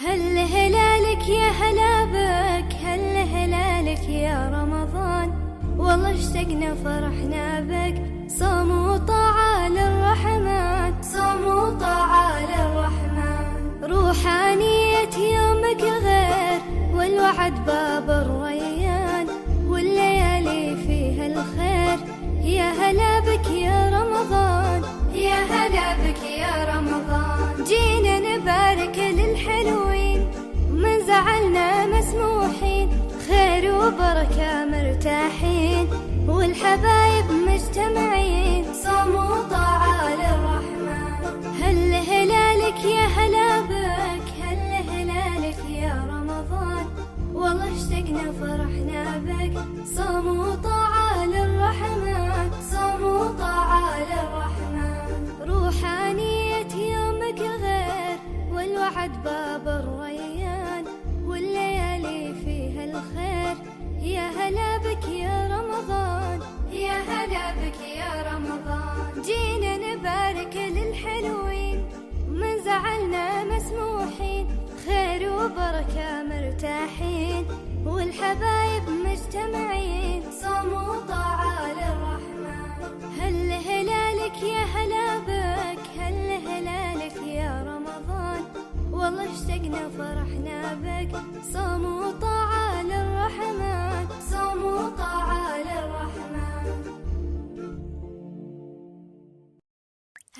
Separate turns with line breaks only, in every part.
هل هلالك يا هلا بك، هل هلالك يا رمضان، والله اشتقنا فرحنا بك. صوم وطاعة للرحمن، صوم وطاعة للرحمن، روحانية يومك الغير والوعد باب الريان، والليالي فيها الخير. يا هلا بك يا رمضان، يا هلا بك يا رمضان، جينا نبارك للحلوين، من زعلنا مسموحين، خير وبركة مرتاحين، والحبايب مجتمعين. صوم وطاعة للرحمن، هل هلالك يا هلا بك، هل هلالك يا رمضان، والله اشتقنا فرحنا بك. صوم وطاعة للرحمن، صوم وطاعة للرحمن، روحانية يومك الغير والوعد باب الريان، والليالي فيها الخير. يا هلا بك يا رمضان، يا هلا بك يا رمضان، جينا نبارك للحلوين، من زعلنا مسموحين، خير وبركة مرتاحين، والحبايب مجتمعين. صوم وطاعة للرحمن، هل هلالك يا هلا بك، هل هلالك يا رمضان، والله اشتقنا فرحنا بك. صوم وطاعة للرحمن، صوم وطاعة للرحمن،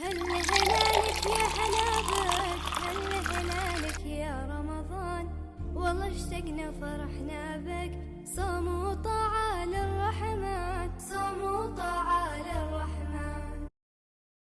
هل هلالك يا هلا بك، هل هلالك يا رمضان، والله اشتقنا فرحنا بك. صوم وطاعة للرحمن، صوم وطاعة للرحمن.